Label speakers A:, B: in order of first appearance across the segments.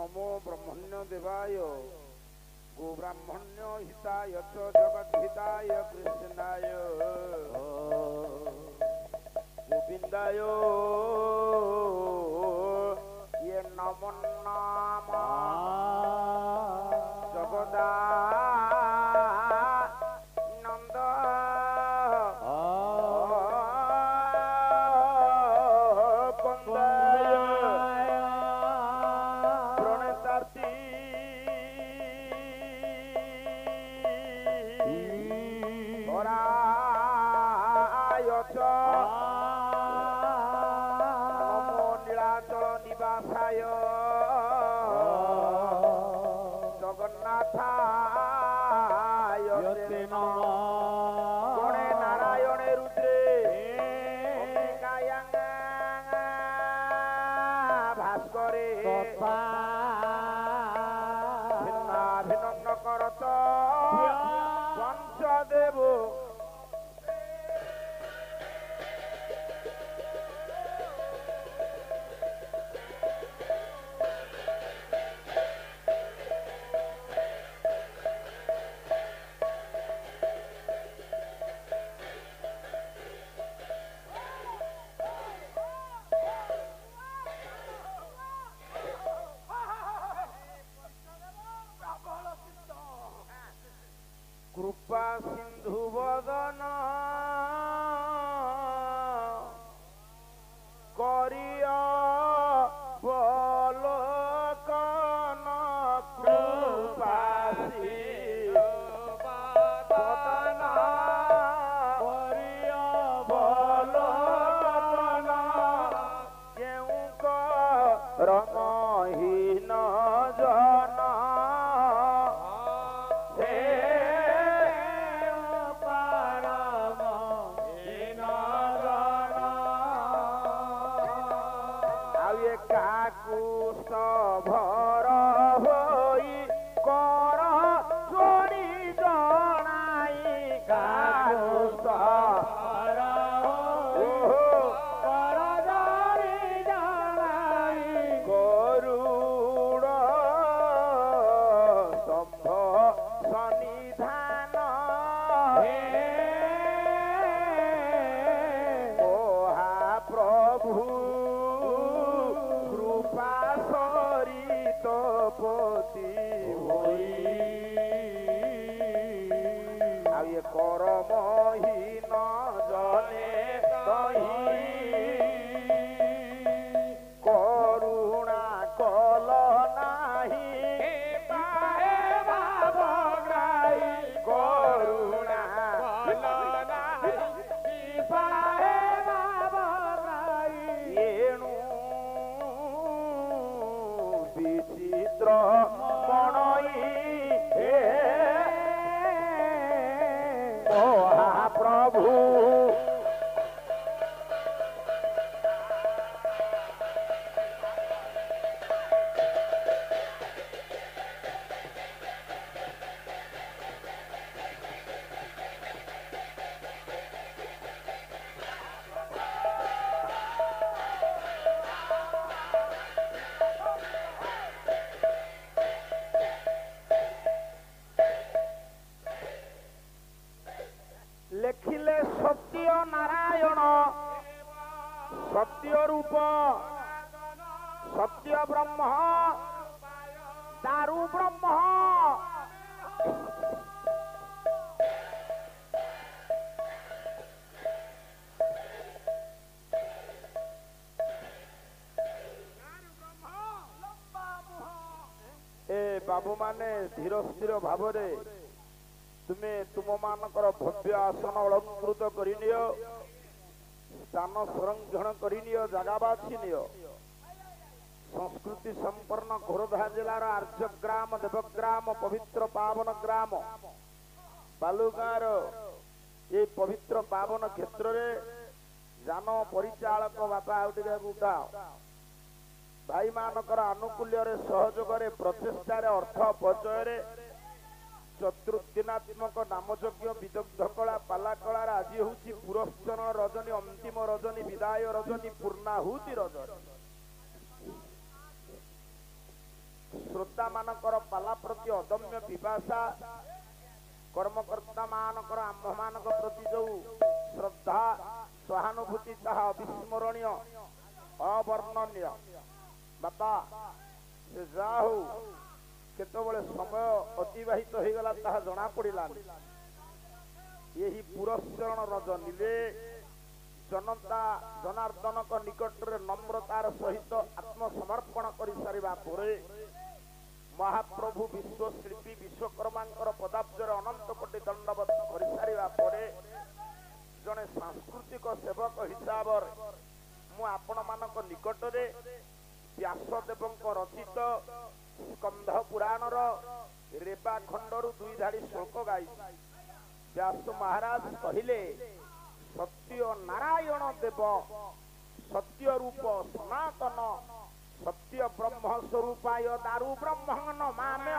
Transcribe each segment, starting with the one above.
A: नमो ब्रह्मण्य देवाय गोब्राह्मण्य हिताय च जगद्हिताय कृष्णाय गोविंदाय ये नमो नाम जगदा कृपा सिंधु बदन करिया बलकन कृपा सिंधु बदन करिया बलकन केउ रमहीन जन भर होई कर चोरी जनाई कर चोरी जनाई गरुड़ शंभ सन्निधान महाप्रभु पति आ ये करमहीन जने कही करुणा कल नाही पाए भाव गाई करुणा कल नाही पाए भाव गाई एणु विचित्र मणई महाप्रभु लेखिले सत्य नारायण सत्य रूप सत्य ब्रह्म दारु ब्रह्म ए बाबू माने धीर स्थिर भाव तुमे तुम मानकर भव्य आसन अलंकृत करिनियो स्थान संरक्षण करिनियो जगह बाछि नियो संस्कृति संपन्न खोरधा जिलार आर्यग्राम देवग्राम पवित्र पावन ग्राम बालुगार ये पवित्र पावन क्षेत्र रे जान परिचालक बापा आउटिका उठाओ भाई मानकर अनुकूल्य सहयोग प्रचेषा अर्थ अपचय चतुर्दिनात्मक नामयज्ञ विदग्ध कला पाला कलार आज हूँ पुरस्चरण रजनी अंतिम रजनी विदाय रजनी पूर्णाहुति रजनी ନେତା मानकर पाला प्रति अदम्य पिपासा कर्मकर्ता मानकर आम्भ मानक प्रति जो श्रद्धा सहानुभूति ताहा अविस्मरणीय अवर्णनीय बापा से जा हो केतबळे समय अतिबाहित हो गला ताहा जना पड़िलानी यही पुरस्करण रज निले जनता जनार्दन निकट रे नम्रतार सहित आत्मसमर्पण कर सारिबा परे महाप्रभु विश्वशिल्पी विश्वकर्मा पदाब्जर अनंत कोटि दंडवत कर सारिबा परे जने सांस्कृतिक सेवक हिसाब मु आपण मानक निकट रे व्यासदेव रचित स्कंध पुराण रेबा खंडरु दुई धाड़ी श्लोक गाई व्यास महाराज कहिले सत्य नारायण देव सत्य रूप सनातन सत्य ब्रह्म स्वरूपाय दारु ब्रह्मण मामे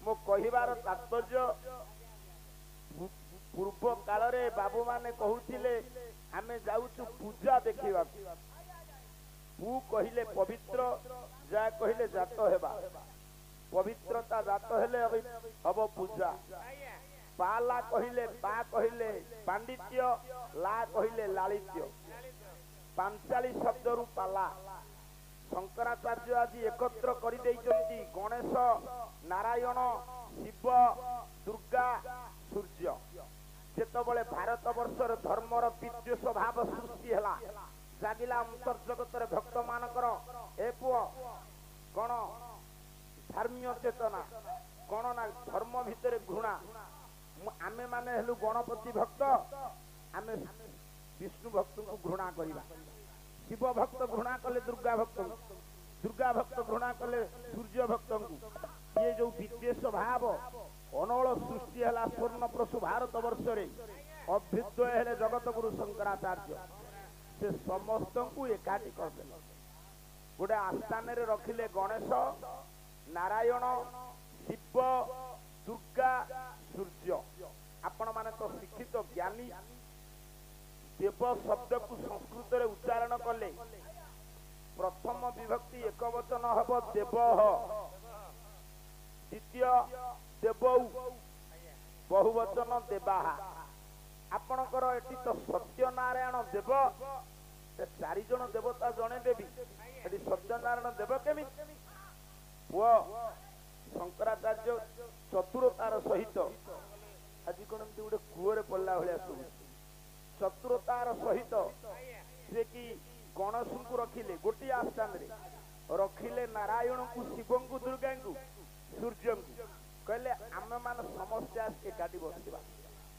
A: मो कहिबार तात्पर्य पूर्व काल रे बाबू माने कहूथिले आमे जाउछु पूजा देखिबा पू कहिले पवित्र जा कहिले जात हेबा पवित्रता जात हेले हब पूजा पाला कहिले पा कहिले पांडित्य ला कहिले लालित्य पांचाली शब्द रु पाला शंकराचार्य आज एकत्र करि दैचंती गणेश नारायण शिव दुर्गा सूर्य जेतबळे भारत वर्षर धर्मर विद्वेष भाव सृष्टि हला जागिला अंतर्जगत रे भक्त मानकर ए पुओ कोन धर्म्य चेतना कोन ना धर्म भितरे घृणा आमे माने हेलु गणपति भक्त आमे विष्णु भक्त को घृणा करिबा शिव भक्त घृणा कले दुर्गा भक्त घृणा कले सूर्य भक्त को ये जो विद्वेष भाव अनल सृष्टि हला स्वर्ण प्रसु भारत वर्ष रे अभ्युदय हेले जगत गुरु शंकराचार्य से समस्त को एकाठी कर देले गोटे आस्थान रे रखिले गणेश नारायण शिव दुर्गा सूर्य आपण माने तो शिक्षित ज्ञानी देव शब्द को संस्कृत रे उच्चारण कले प्रथम विभक्ति एक वचन हब देव द्वितीय देवौ बहुवचन देवाहा आपणकर एटी तो सत्यनारायण देव चारि जन देवता जने देवी एटी सत्यनारायण देव केमी पुओ शंकराचार्य चतुरतार सहित आज कौन गोटे कूअरे पड़ला भाया सब चतुरतार सहित से कि गणेश को रखिले गोटे आस्थान रे रखिले नारायण को शिव को दुर्गा को सूर्य को कहले आम मान समस्या एकाठी बसवा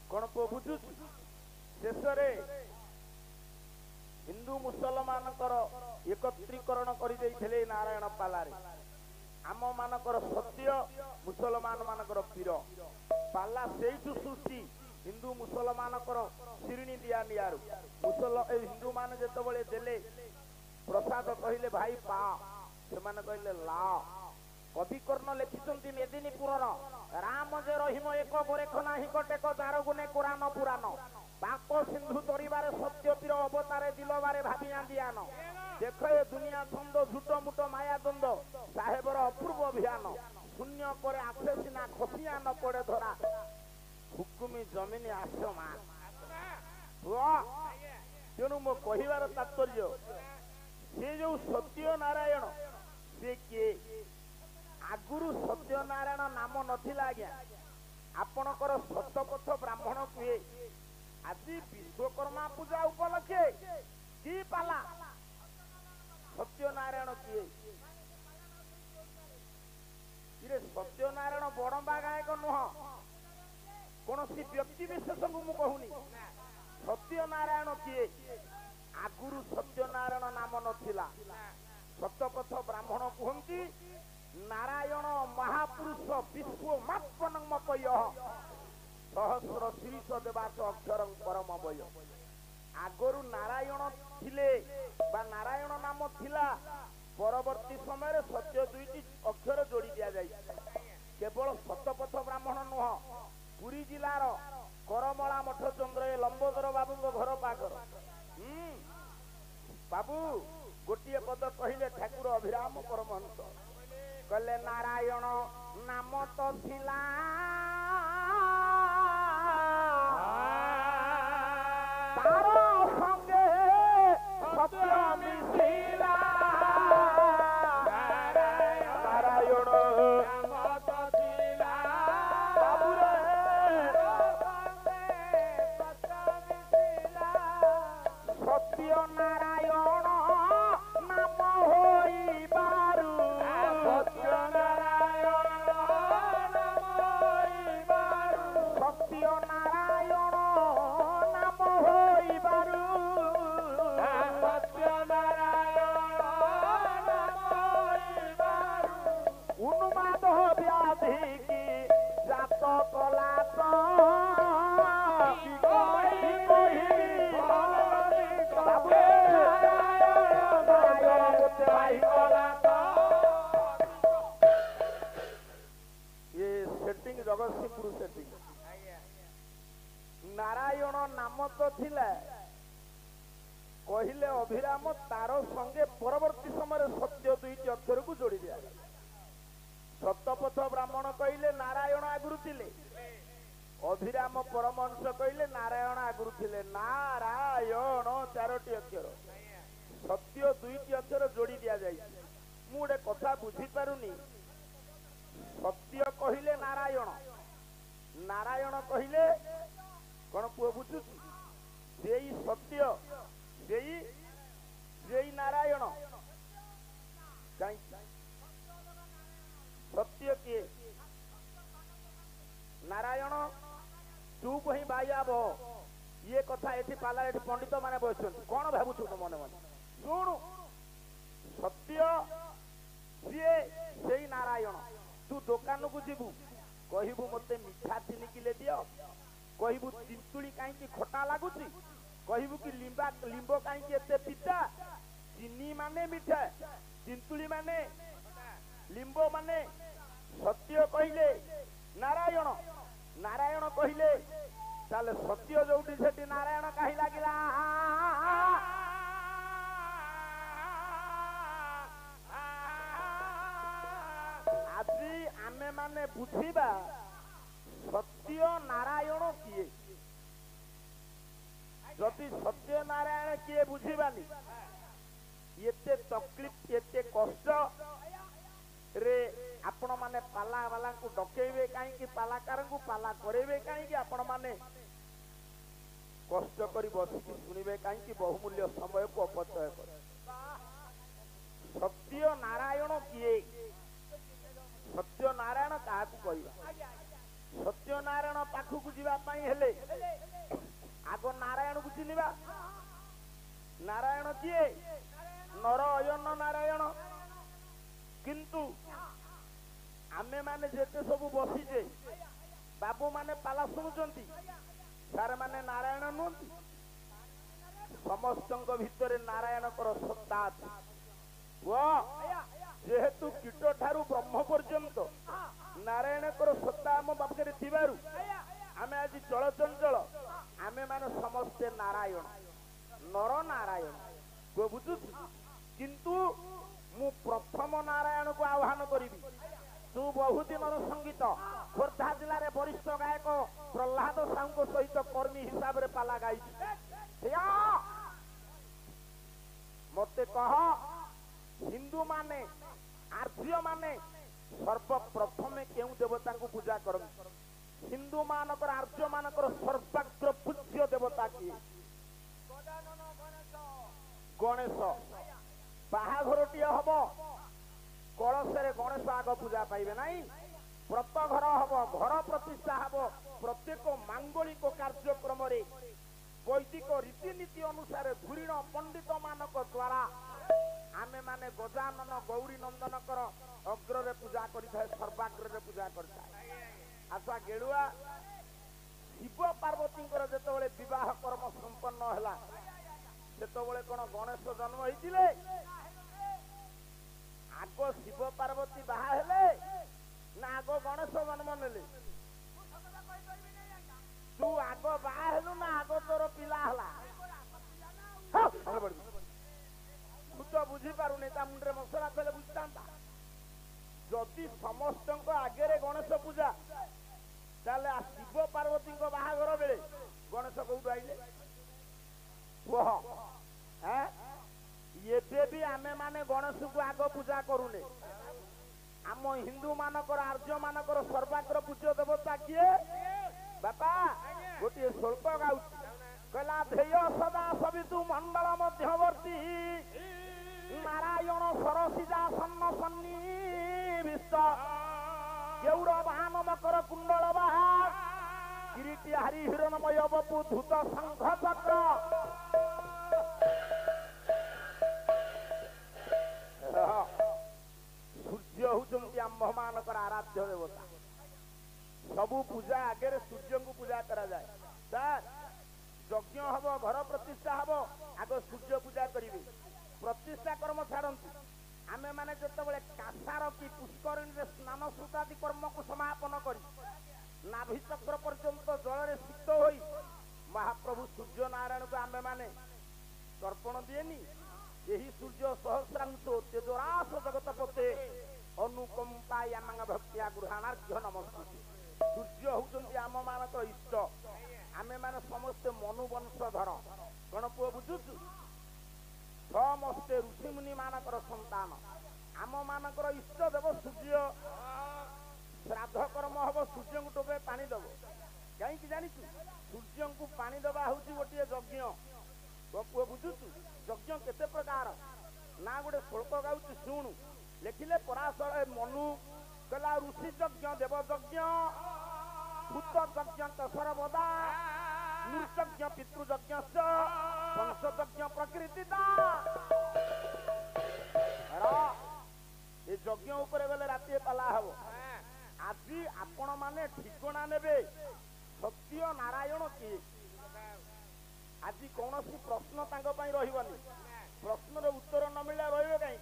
A: कौन पुओ बुझु शेष हिंदू मुसलमान एकत्रीकरण कर नारायण पालारे आम मानकर सत्य मुसलमान मानकर पीर पाला सेठु सृष्टि हिंदू मुसलमान शिरिणी दिया नियारू हिंदू मान जेतबळे देले प्रसाद कहले भाई पा से माने कहले ला कवि कर्ण लिखिसंती मेदिनीपुर राम जे रहिम एक गोरेख नाही कटेक दार गुने कुरान पुराण पाप सिंधु तरिबारे सत्य पीर अवतारे दिलबारे भाबी आंदियान देख ए दुनिया छंद झूठ मुठ माया द्वंद साहेबर अपूर्व अभियान शून्य करे आसे सिना खसिया न पड़े धरा हुकुमी जमीन आसमान तेणु मो कहिबार तात्पर्य से जो सत्य नारायण से किए आगुरु सत्य नारायण नाम नथिला आज्ञा आपणकर सतपथ ब्राह्मण कुए आज विश्वकर्मा पूजा उपलक्षे की पाला सत्य नारायण किए इरे सत्य नारायण बड़ंबा गायक नुह कौन सी व्यक्ति विशेष को मु कहूनी सत्य नारायण किए आगुरु सत्य नारायण नाम नथिला सतपथ ब्राह्मण कहती नारायण महापुरुष विश्व मात्मनमपय सहस्र शीर्ष देवाच अक्षर परम वय आगरु नारायण थिले बा नारायण नाम थिला परवर्ती समय सत्य दुईटी अक्षर जोड़ी दिया जाय केवल सतपथ ब्राह्मण नुह पुरी जिलार करमला मठ चंद्र लंबोदर बाबू घर पाकर बाबू गोटे पद कहले ठाकुर अभिराम परमहंस କହିଲେ ନାରାୟଣ ନାମ ତ ଥିଲା ତାର ସଙ୍ଗେ ସତ୍ୟ ମିଶିଲା ନାରାୟଣ ନାମ ତ ଥିଲା ବାବୁରେ ସତ୍ୟ ନାରାୟଣ ନାମ ହୋଇବାରୁ ସତ୍ୟ ନାରାୟଣ ନାମ ହୋଇବାରୁ ସତ୍ୟ ନାରାୟଣ ନାମ ହୋଇବାରୁ ସତ୍ୟ ନାରାୟଣ ନାମ ହୋଇବାରୁ ଉନ୍ମାଦ ବ୍ୟାଧି କି ଜାତ କଲା ତ ଜଗତସିଂହପୁର ସେଟିଂ ନାରାୟଣ ନାମ ତ ଥିଲା କହିଲେ ଅଭିରାମ ତାର ସଙ୍ଗେ ପରବର୍ତ୍ତୀ ସମୟରେ ସତ୍ୟ ଦୁଇଟି ଅକ୍ଷରକୁ ଯୋଡ଼ି ଦିଆଗଲା। ସତପଥ ବ୍ରାହ୍ମଣ କହିଲେ ନାରାୟଣ ଆଗରୁ ଥିଲେ, ଅଭିରାମ ପରମହଂସ କହିଲେ ନାରାୟଣ ଆଗରୁ ଥିଲେ। ନାରାୟଣ ଚାରୋଟି ଅକ୍ଷର, ସତ୍ୟ ଦୁଇଟି ଅକ୍ଷର ଯୋଡ଼ି ଦିଆଯାଇଛି। ମୁଁ ଗୋଟେ କଥା ବୁଝିପାରୁନି, ସତ୍ୟ କହିଲେ ନାରାୟଣ, ନାରାୟଣ କହିଲେ କଣ ପୁଅ ବୁଝୁଛି? ସେଇ ସତ୍ୟ ସେଇ ନାରାୟଣ। କାହିଁକି ସତ୍ୟ କିଏ? ନାରାୟଣ ଚୁପ ହିଁ ବାଇଆବ। ଇଏ କଥା ଏଠି ପାଲା, ଏଠି ପଣ୍ଡିତ ମାନେ ବସିଛନ୍ତି, କଣ ଭାବୁଛୁ ମନେ ମନେ? ଶୁଣୁ, ସତ୍ୟ ସିଏ ସେଇ ନାରାୟଣ। ତୁ ଦୋକାନକୁ ଯିବୁ, କହିବୁ ମତେ ମିଠା 3 କିଲୋ ଦିଅ, କହିବୁ ତିନ୍ତୁଳି କାହିଁକି ଖଟା ଲାଗୁଛି, କହିବୁ କି ଲିମ୍ବ କାହିଁକି ଏତେ ପିତା। ଚିନି ମାନେ ମିଠା, ତିନ୍ତୁଳି ମାନେ ଲିମ୍ବ ମାନେ। ସତ୍ୟ କହିଲେ ନାରାୟଣ, ନାରାୟଣ କହିଲେ ତାହେଲେ ସତ୍ୟ ଯୋଉଠି ସେଠି ନାରାୟଣ କାହିଁ ଲାଗିଲା? ଆଜି ଆମେ ମାନେ ବୁଝିବା ସତ୍ୟ ନାରାୟଣ କିଏ। ଯଦି ସତ୍ୟ ନାରାୟଣ କିଏ ବୁଝିବାନି, ଏତେ ତକଲିଫ ଏତେ କଷ୍ଟ ରେ ଆପଣ ମାନେ ପାଲା ବାଲାଙ୍କୁ ଡକେଇବେ କାହିଁକି, ପାଲାକାରଙ୍କୁ ପାଲା କରେଇବେ କାହିଁକି, ଆପଣ ମାନେ କଷ୍ଟ କରି ବସିକି ଶୁଣିବେ କାହିଁକି, ବହୁମୂଲ୍ୟ ସମୟକୁ ଅପଚୟ କରି। ସତ୍ୟ ନାରାୟଣ କିଏ? ସତ୍ୟ ନାରାୟଣ କାହାକୁ କହିବା? ସତ୍ୟ ନାରାୟଣ ପାଖକୁ ଯିବା ପାଇଁ ହେଲେ ଆଗ ନାରାୟଣକୁ ଚିହ୍ନିବା। ନାରାୟଣ କିଏ? ନର ଅୟନ ନାରାୟଣ। କିନ୍ତୁ ଆମେ ମାନେ ଯେତେ ସବୁ ବସିଛେ, ବାବୁ ମାନେ ପାଲା ଶୁଣୁଛନ୍ତି, ସାର୍ ମାନେ ନାରାୟଣ ନୁହନ୍ତି? ସମସ୍ତଙ୍କ ଭିତରେ ନାରାୟଣଙ୍କର ସତ୍ତା ଅଛି। ଯେହେତୁ କୀଟ ଠାରୁ ବ୍ରହ୍ମ ପର୍ଯ୍ୟନ୍ତ ନାରାୟଣଙ୍କର ସତ୍ତା ଆମ ପାଖରେ ଥିବାରୁ ଆମେ ଆଜି ଚଳଚଞ୍ଚଳ, ଆମେ ମାନେ ସମସ୍ତେ ନାରାୟଣ, ନର ନାରାୟଣ। ବୁଝୁଛୁ? କିନ୍ତୁ ମୁଁ ପ୍ରଥମ ନାରାୟଣକୁ ଆହ୍ୱାନ କରିବି। ତୁ ବହୁଦିନର ସଙ୍ଗୀତ ଖୋର୍ଦ୍ଧା ଜିଲ୍ଲାରେ ବରିଷ୍ଠ ଗାୟକ ପ୍ରହ୍ଲାଦ ସାହୁଙ୍କ ସହିତ କର୍ମୀ ହିସାବରେ ପାଲା ଗାଇଛୁ। ମତେ କହ, ହିନ୍ଦୁ ମାନେ ଆର୍ଯ୍ୟ ମାନେ ସର୍ବପ୍ରଥମେ କେଉଁ ଦେବତାଙ୍କୁ ପୂଜା କରନ୍ତି? ହିନ୍ଦୁ ମାନଙ୍କର ଆର୍ଯ୍ୟ ମାନଙ୍କର ସର୍ବାଗ୍ର ପୂଜ୍ୟ ଦେବତା କିଏ? ଗଣେଶ। ବାହାଘରଟିଏ ହବ, କଳସରେ ଗଣେଶ ଆଗ ପୂଜା ପାଇବେ ନାହିଁ। ବ୍ରତ ଘର ହବ, ଘର ପ୍ରତିଷ୍ଠା ହବ, ପ୍ରତ୍ୟେକ ମାଙ୍ଗଳିକ କାର୍ଯ୍ୟକ୍ରମରେ ବୈଦିକ ରୀତିନୀତି ଅନୁସାରେ ଧୁରିଣ ପଣ୍ଡିତ ମାନଙ୍କ ଦ୍ୱାରା ଆମେ ମାନେ ଗଜାନନ ଗୌରୀ ନନ୍ଦନଙ୍କର ଅଗ୍ରରେ ପୂଜା କରିଥାଏ, ସର୍ବାଗ୍ରରେ ପୂଜା କରିଥାଏ। ଆଚ୍ଛା ଗେଳୁଆ, ଶିବ ପାର୍ବତୀଙ୍କର ଯେତେବେଳେ ବିବାହ କର୍ମ ସମ୍ପନ୍ନ ହେଲା, ସେତେବେଳେ କଣ ଗଣେଶ ଜନ୍ମ ହେଇଥିଲେ? ଆଗ ଶିବ ପାର୍ବତୀ ବାହା ହେଲେ ନା ଆଗ ଗଣେଶ ଜନ୍ମ ନେଲେ? ତୁ ଆଗ ବାହା ହେଲୁ ନା ଆଗ ତୋର ପିଲା ହେଲା? ମୁଁ ତ ବୁଝିପାରୁନି, ତା ମୁଣ୍ଡରେ ମସଲା ଥିଲେ ବୁଝିଥାନ୍ତା। ସମସ୍ତଙ୍କ ଆଗରେ ଗଣେଶ ପୂଜା, ତାହେଲେ ଶିବ ପାର୍ବତୀଙ୍କ ବାହାଘର ବେଳେ ଗଣେଶ କୋଉଠୁ ଆଇଲେ କୁହ? ଏବେ ବି ଆମେ ମାନେ ଗଣେଶକୁ ଆଗ ପୂଜା କରୁନେ। ଆମ ହିନ୍ଦୁ ମାନଙ୍କର ଆର୍ଯ୍ୟ ମାନଙ୍କର ସର୍ବାଗ୍ର ପୂଜ୍ୟ ଦେବତା କିଏ? ବାପା ଗୋଟିଏ ଶ୍ଲୋକ ଗାଉଛି, କହିଲା ଧେୟ ସଦା ସବିତୁ ମଣ୍ଡଳ ମଧ୍ୟବର୍ତ୍ତୀ ନାରାୟଣ ସରସିଜା ସନ୍ନ ସନ୍ନିବିଷ୍ଟ ଗୌର ବାହନ ମକର କୁଣ୍ଡଳ ବାହା କିରୀଟି ହାରି ହିରଣମୟ ବପୁ ଧୂତ ଶଙ୍ଖ ଚକ୍ର। ସୂର୍ଯ୍ୟ ହଉଛନ୍ତି ଆମ୍ଭ ମାନଙ୍କର ଆରାଧ୍ୟ ଦେବତା। ସବୁ ପୂଜା ଆଗରେ ସୂର୍ଯ୍ୟଙ୍କୁ ପୂଜା କରାଯାଏ। ସାର୍ ଯଜ୍ଞ ହବ, ଘର ପ୍ରତିଷ୍ଠା ହବ, ଆଗ ସୂର୍ଯ୍ୟ ପୂଜା କରିବେ। ପ୍ରତିଷ୍ଠା କର୍ମ ଛାଡନ୍ତୁ, ଆମେ ମାନେ ଯେତେବେଳେ କାସାର କି ପୁଷ୍କରିଣୀରେ ସ୍ନାନ ସ୍ନାତି କର୍ମକୁ ସମାପନ କରି ନାଭି ଚକ୍ର ପର୍ଯ୍ୟନ୍ତ ଜଳରେ ସିକ୍ତ ହୋଇ ମହାପ୍ରଭୁ ସୂର୍ଯ୍ୟ ନାରାୟଣଙ୍କୁ ଆମେ ମାନେ ତର୍ପଣ ଦିଏନି? ଏହି ସୂର୍ଯ୍ୟ ସହସ୍ରାଂଶ ତେଜରାସ ଜଗତ ପତେ ଅନୁକମ୍ପା ୟାମାଙ୍ଗ ଭକ୍ତିଆ ଗୃହାଣାର୍ଘ୍ୟ ନମସ୍କୃତି। ସୂର୍ଯ୍ୟ ହଉଛନ୍ତି ଆମ ମାନଙ୍କର ଇଷ୍ଟ। ଆମେ ମାନେ ସମସ୍ତେ ମନୁ ବଂଶଧର। କଣ ପୁଅ ବୁଝୁଛୁ? ସମସ୍ତେ ଋଷିମୁନି ମାନଙ୍କର ସନ୍ତାନ। ଆମ ମାନଙ୍କର ଇଷ୍ଟ ଦେବ ସୂର୍ଯ୍ୟ। ଶ୍ରାଦ୍ଧ କର୍ମ ହବ, ସୂର୍ଯ୍ୟଙ୍କୁ ଟୋପେ ପାଣି ଦବ। କାହିଁକି ଜାଣିଛୁ? ସୂର୍ଯ୍ୟଙ୍କୁ ପାଣି ଦବା ହଉଛି ଗୋଟିଏ ଯଜ୍ଞ। ପୁଅ ବୁଝୁଛୁ? ଯଜ୍ଞ କେତେ ପ୍ରକାର ନା ଗୋଟେ ଶ୍ଲୋକ ଗାଉଛି ଶୁଣୁ। ଲେଖିଲେ ପରାଶର ମନୁ କହିଲା ଋଷି ଯଜ୍ଞ, ଦେବ ଯଜ୍ଞ, ଭୂତ ଯଜ୍ଞ ସର୍ବଦା, ନୃଯଜ୍ଞ ପିତୃଯଜ୍ଞ ବଂଶଯଜ୍ଞ ପ୍ରକୃତିତା। ଏ ଯଜ୍ଞ ଉପରେ ଗଲେ ରାତିରେ ପାଲା ହବ। ଆଜି ଆପଣ ମାନେ ଠିକଣା ନେବେ ସତ୍ୟ ନାରାୟଣ କିଏ। ଆଜି କୌଣସି ପ୍ରଶ୍ନ ତାଙ୍କ ପାଇଁ ରହିବନି। ପ୍ରଶ୍ନର ଉତ୍ତର ନ ମିଳିଲା ରହିବେ କାହିଁ?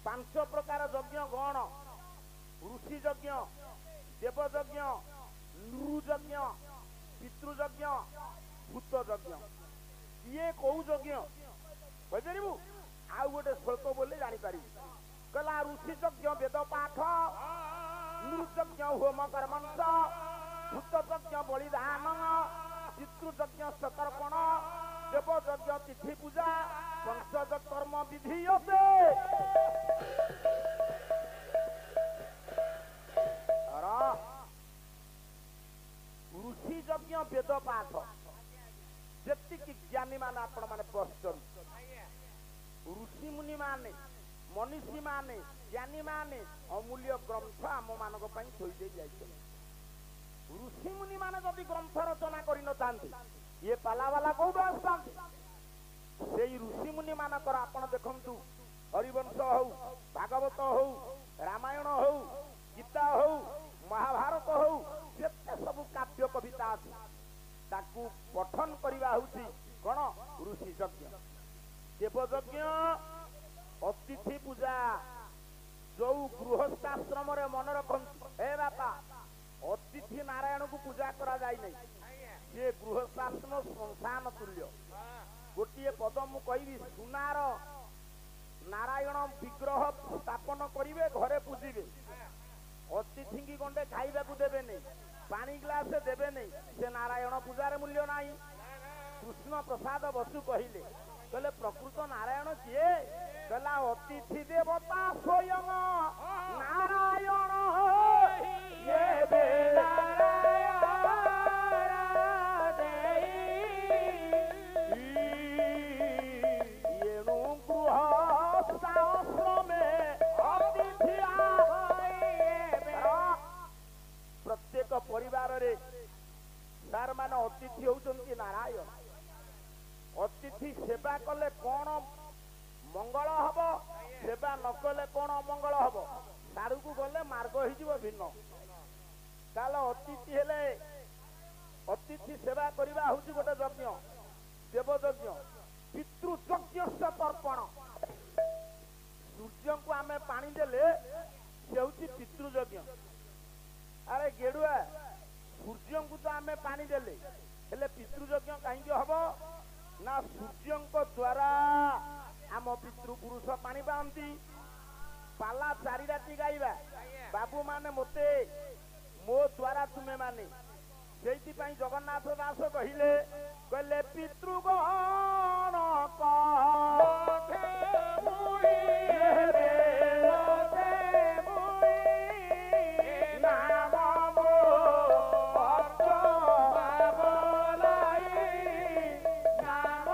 A: ପାଞ୍ଚ ପ୍ରକାର ଯଜ୍ଞ ଗଣ: ଋଷି ଯଜ୍ଞ, ଦେବ ଯଜ୍ଞ, ନୃଯଜ୍ଞ, ପିତୃଯଜ୍ଞ, ଭୂତ ଯଜ୍ଞ। କିଏ କୋଉ ଯଜ୍ଞ କହିପାରିବୁ? ଆଉ ଗୋଟେ ଶ୍ଲୋକ ବୋଲେ ଜାଣିପାରିବୁ। କହିଲା ଋଷି ଯଜ୍ଞ ବେଦ ପାଠ, ନୃଯଜ୍ଞ ହୋମ କର୍ମଂସ, ଭୂତ ଯଜ୍ଞ ବଳିଦାନ, ପିତୃଯଜ୍ଞ ସତର୍ପଣ, ଦେବ ଯଜ୍ଞ ତିଥି ପୂଜା, ପଞ୍ଚଯ କର୍ମ ବିଧିୟତେ। ଋଷି ଯଜ୍ଞ ବେଦ ପାଠ, ଯେତିକି ଜ୍ଞାନୀ ମାନେ ଆପଣ ମାନେ ବସିଛନ୍ତି, ଋଷି ମୁନି ମାନେ, ମନୀଷୀ ମାନେ, ଜ୍ଞାନୀ ମାନେ ଅମୂଲ୍ୟ ଗ୍ରନ୍ଥ ଆମ ମାନଙ୍କ ପାଇଁ ଥୋଇ ଦେଇ ଯାଇଛନ୍ତି। ଋଷି ମୁନି ମାନେ ଯଦି ଗ୍ରନ୍ଥ ରଚନା କରିନଥାନ୍ତି, ଇଏ ପାଲାବାଲା କୋଉଠୁ ଆସିଥାନ୍ତି? ସେଇ ଋଷି ମୁନି ମାନଙ୍କର ଆପଣ ଦେଖନ୍ତୁ, ହରିବଂଶ ହଉ, ଭାଗବତ ହଉ, ରାମାୟଣ ହଉ, ଗୀତା ହଉ, ମହାଭାରତ ହଉ, ଯେତେ ସବୁ କାବ୍ୟ କବିତା ଅଛି, ତାକୁ ପଠନ କରିବା ହଉଛି କଣ? ଋଷି ଯଜ୍ଞ। ଦେବ ଯଜ୍ଞ ଅତିଥି ପୂଜା। ଯୋଉ ଗୃହସ୍ଥାଶ୍ରମରେ ମନେ ରଖନ୍ତୁ, ହେ ବାପା, ଅତିଥି ନାରାୟଣକୁ ପୂଜା କରାଯାଇ ନାହିଁ। ସେ ଗୃହସ୍ଥାଶ୍ରମ ଶ୍ମଶାନ ତୁଲ୍ୟ। ଗୋଟିଏ ପଦ ମୁଁ କହିବି, ସୁନାର ନାରାୟଣ ବିଗ୍ରହ ସ୍ଥାପନ କରିବେ, ଘରେ ପୂଜିବେ। ଅତିଥିଙ୍କି ଗଣ୍ଡେ ଖାଇବାକୁ ଦେବେନି, ପାଣି ଗ୍ଲାସ ଦେବେନି, ସେ ନାରାୟଣ ପୂଜାର ମୂଲ୍ୟ ନାହିଁ। କୃଷ୍ଣ ପ୍ରସାଦ ବସୁ କହିଲେ ପ୍ରକୃତ ନାରାୟଣ କିଏ? କହିଲା ଅତିଥି ଦେବତା ସ୍ୱୟଂ ନାରାୟଣ। ପ୍ରତ୍ୟେକ ପରିବାରରେ ତାର ମାନେ ଅତିଥି ହଉଛନ୍ତି ନାରାୟଣ। ଅତିଥି ସେବା କଲେ କଣ ମଙ୍ଗଳ ହବ, ସେବା ନ କଲେ କଣ ଅମଙ୍ଗଳ ହବ? ସାରୁକୁ ଗଲେ ମାର୍ଗ ହେଇଯିବ ଭିନ୍ନ। ତାହେଲେ ଅତିଥି ହେଲେ, ଅତିଥି ସେବା କରିବା ହଉଛି ଗୋଟେ ଯଜ୍ଞ, ଦେବ ଯଜ୍ଞ। ପିତୃଯଜ୍ଞ ତର୍ପଣ, ସୂର୍ଯ୍ୟଙ୍କୁ ଆମେ ପାଣି ଦେଲେ ସେ ହଉଛି ପିତୃଯଜ୍ଞ। ଆରେ ଗେଡୁଆ, ସୂର୍ଯ୍ୟଙ୍କୁ ତ ଆମେ ପାଣି ଦେଲେ, ହେଲେ ପିତୃଯଜ୍ଞ କାହିଁକି ହବ? ନା ସୂର୍ଯ୍ୟଙ୍କ ଦ୍ୱାରା ଆମ ପିତୃପୁରୁଷ ପାଣି ପାଆନ୍ତି। पाला चारि राति गाइबा बाबू माने मते मो द्वारा तुमे माने सेति पई जगन्नाथ दास कहिले कहले पितृगण कथे मुई रे रे मुई नाम मो अच बाबलाई नाम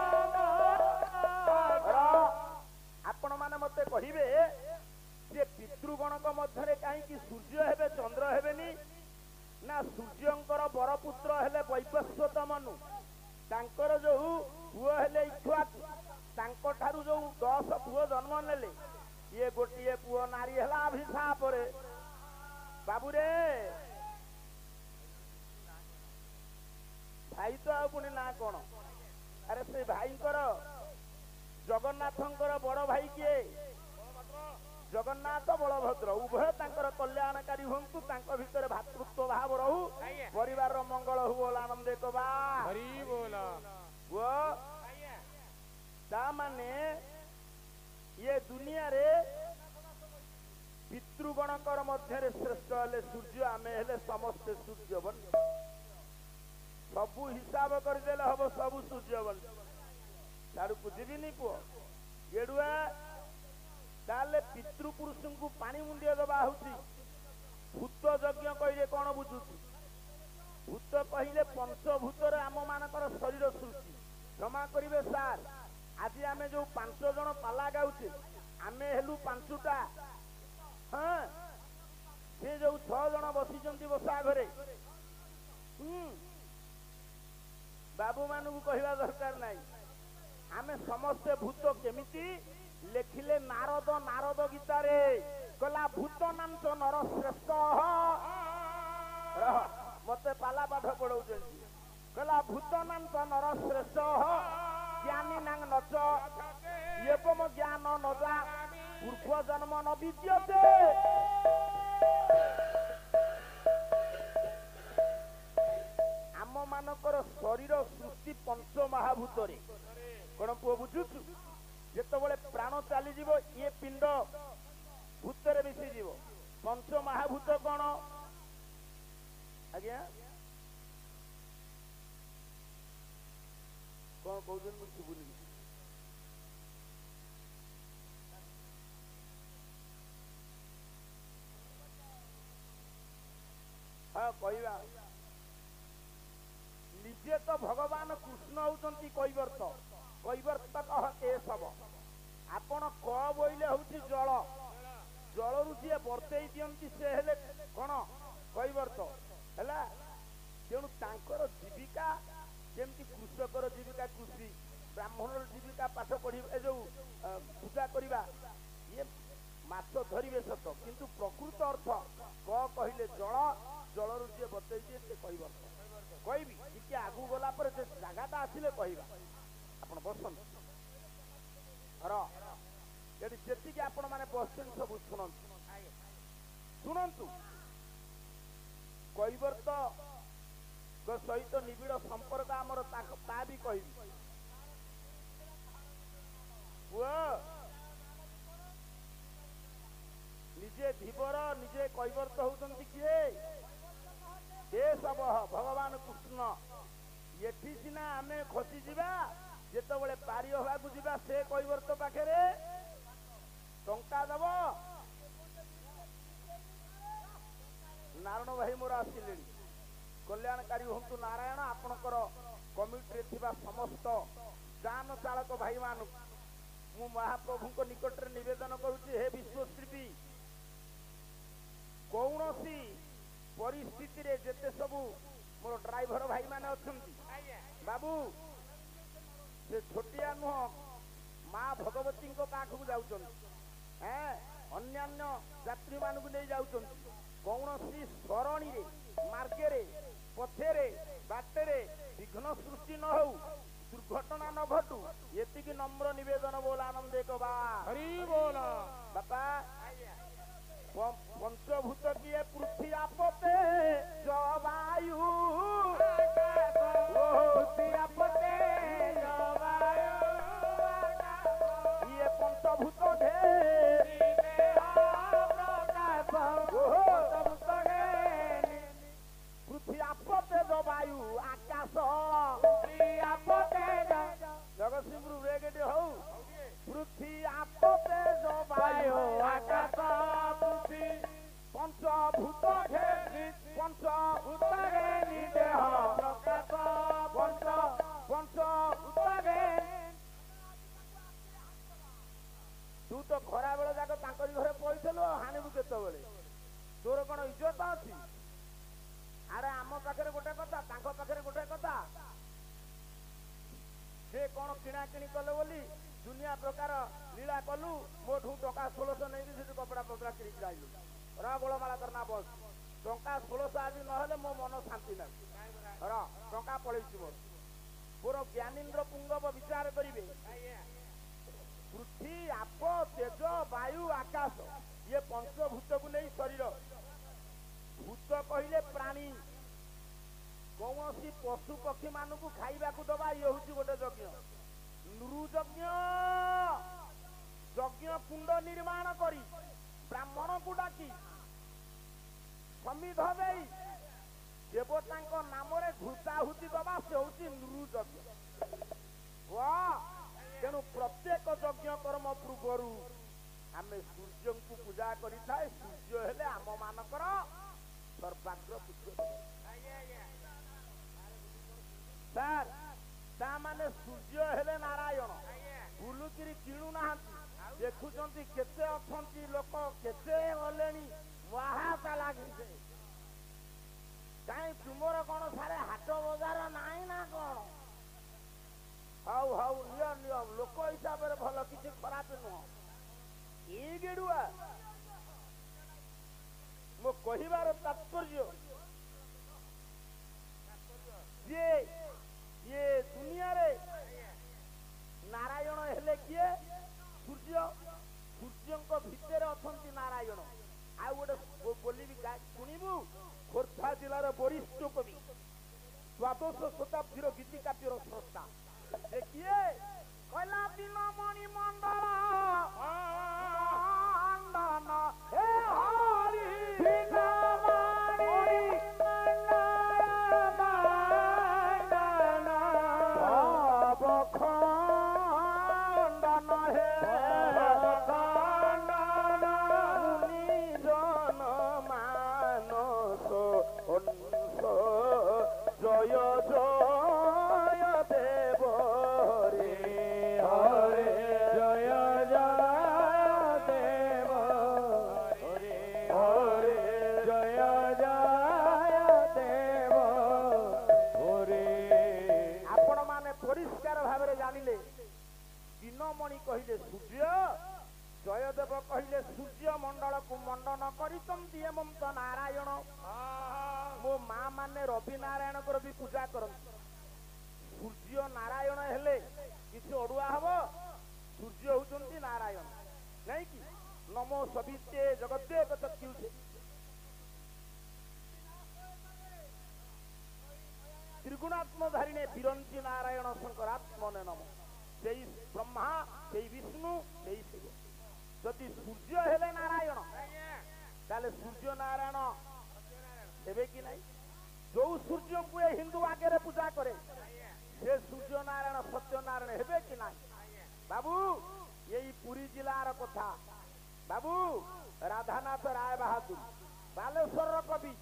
A: आपण माने मते कहिबे जे पितृगणक मध्यरे काहे कि सूर्य हेबे चंद्र हेबेनी ना सूर्यंकर बरपुत्र हेले वैवस्वत मनु तांकर जो पुओ हेले इक्ष्वाकु तांको ठारु जो 10 पुओ जन्म नेले ये गोटिए पुओ नारी हला अभिशाप रे बाबू रे भाई तो आ पुणी ना कोन अरे से भाईंकर जगन्नाथंकर बड़ भाई किए जगन्नाथ बलभद्र उभय तांकर कल्याणकारी हुंतु तांको भितर भातृत्व भाव रहू परिवार मंगल हो बोल आनंद कबा हरि बोला वो ता माने ये दुनिया रे पितृगणकर मध्य श्रेष्ठ हेले सूर्य आमे हेले समस्त सूर्य बन सबु हिसाब कर देले हबो सबु सूर्य बन साडू को जीविनी पुओ गेडुआ ताले पितृपुरुष को पानी मुंडिया दबा होती भूत यज्ञ कहिले कौन बुझुची भूत कहिले पंचभूतर आम मानकर शरीर सृष्टि क्षमा करिवे सार आज आमे जो 5 जन पाला गाउचे आमे हेलु 5टा हाँ से जो 6 जन बसिचंती बसा घरे बाबू मानू कहवा दरकार नहीं आमे समस्ते भूत केमिति लेखिले नारद नारद गीतारे कला भूत नांच नर श्रेष्ठ मते पाला पाठ पढ़ाउछन्ती कला भूत नांच नर श्रेष्ठ ज्ञानी नांग नच एवं ज्ञान नजा पूर्व जन्म न विद्यते आम मानकर शरीर सृष्टि पंच महाभूतरे कोन पुओ बुझुछु जेतबले प्राण चली जीवो ये पिंड भूतरे मिसी जीवो पंच महाभूत कौन आज्ञा कौन कहउछन मु सुबुनी हाँ कहवा निजे तो भगवान कृष्ण होउछंती कैवर्त कैवर्त कह ए सब आपण क बोइले होउची जल जलरु जे बर्तेई दियंती से हेले कोन कैवर्त हैला तेणु तांकर जीविका जेमती कृषकर जीविका कृषि ब्राह्मणर जीविका पाठ पढ़ी ए जो पूजा करिबा ये माछ धरिबे सत किंतु प्रकृत अर्थ क कहिले जल जलरु जे बर्तेई दिए से कैवर्त कहबी टिके आगु गला पर जे जागाटा आसिले कहबा आपण बसन यदि जेतिके आपण माने बसन सब शुणु कैवर्त सहित निबिड़ संपर्क आमर ता भी कहबी निजे धीवर निजे कैवर्त होउछंती किए ए सब भगवान कृष्ण एठी सिना आमे खसी जीवा जेतबले पारी हवा को जीवा से कैवर्त पाखरे टंका दब नारायण भाई मोर आसिले कल्याणकारी हूँ नारायण आपणकर कमिटी थिबा समस्त दान चालक भाई मान मु महाप्रभु को निकट रे निवेदन करुछि हे विश्वशिल्पी कौनसी परिस्थिति रे जेते सबु मोर ड्राइवर भाई माने अछंती बाबू से छोटिया नुह माँ भगवती को पाखु जाउछन अन्यान्य यात्री मान को नहीं जाउछन कौनसी सरणी रे मार्गे रे पथेरे बाटेरे विघ्न सृष्टि न हो दुर्घटना न घटू ये नम्र निवेदन बोल आनंद बा हरि बोल बापा पंचभूत किए पृथ्वी आपते जवायु पृथ्वी आपते जवायु ये पंचभूत ढे तू तो खरा बेल जाक घरे पड़िलु हाणिबु केतबेले तोर कौन इज्जत अच्छी आरे आम पाखे गोटे कथा पाखे गोटे कथा से कौन किणा किणी कले बोली दुनिया प्रकार लीला कलु मोठू टका 1600 नहीं से कपड़ा पपड़ा किणी आइलु रा गोलमाला करना बस टका 1600 आज नहले मो मन शांति ना रा टका पलैछि मोर ज्ञानेन्द्र पुंगव विचार करिवे पृथ्वी आप तेज वायु आकाश ये पंचभूत को नहीं शरीर भूत कहले प्राणी कौन पशु पक्षी मान को खाइबा को दबा ये हूँ गोटे यज्ञ नृयज्ञ यज्ञ कुंड निर्माण करी ब्राह्मण को डाकी समिध दे देवता नाम घुसाहुति दबा से हूँ नृयज्ञ तेणु प्रत्येक यज्ञ कर्म पूर्वर आम सूर्य को पूजा करें सूर्य हेले आम मानकर सर्वाग्र पूज्य सर ताने सूर्य हेले नारायण बुलुकिरी किणु ना देखुंट केते अच्छी लोक केते गले महासा लगे कहीं तुमर कौन सारे हाट बजार नाई ना कौन हाउ हाउ नियम नियम लोक हिसाब से भल किसी खराब नुह ये गेड़ुआ मो कहिबार तात्पर्य ये दुनिया रे नारायण हेले किए सूर्य सूर्य भितर अछंती नारायण आ गोटे बोली शुणिबु खोर्धा जिलार वरिष्ठ कवि द्वादश शताब्दीर गीतिकाव्यर स्रष्टा देखिए कहला दिन मणि मंडल मंडन हे हरि दिन मणि मंडन खंडन हे खंडन मुनि जन मानस हंस जय जय देव दिनमणि कहले सूर्य जयदेव कहले सूर्य मंडल को मंडन करती एवं तो नारायण मो माँ माने रवि नारायण को भी पूजा करती सूर्य नारायण हेले किसी अड़ुआ हम सूर्य होती नारायण नहीं कि नमो सविते जगदेव चक्षुषे त्रिगुणात्मधारिणे विरंची नारायण शंकरात्मने नमो से ब्रह्मा से विष्णु से शिव जदि सूर्य हेले नारायण ताले सूर्य नारायण हेबे कि नहीं जो सूर्य को हिंदू आगे पूजा करे से सूर्य नारायण सत्य नारायण हेबे कि नहीं बाबू यही पुरी जिलार कथा बाबू राधानाथ राय बहादुर बालेश्वर कवि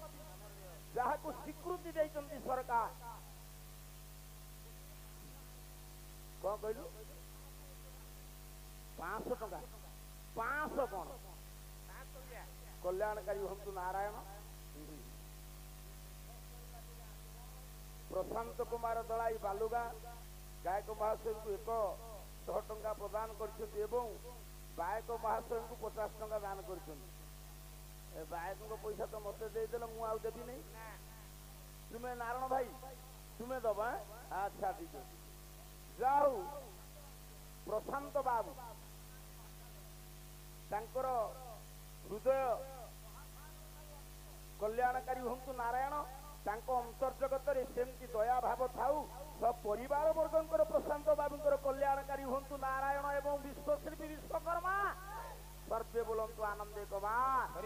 A: जहाँ को स्वीकृति देइचंती सरकार कौन कहलु 500 टका 500 कौन कल्याणकारी हम नारायण प्रशांत कुमार दलाई बालुगा गायक महाशय को 100 टंका प्रदान करछन्ति एवं गायक महाशय को 50 टंका दान करछन्ति गायक पैसा तो मत देदेल मु आउ देबी नहीं तुम्हें नारायण भाई तुम्हें दबा अच्छा ठीक है जाऊ प्रशांत बाबू तांकर हृदय कल्याणकारी हूँ नारायण अंतर्जगत सेमती दया भाव थाऊ सब परिवार वर्गंकर प्रशांत बाबूंकर कल्याणकारी हूँ नारायण एवं विश्वशिल्पी विश्वकर्मा सर्वे बोलंतु आनंदे कुमार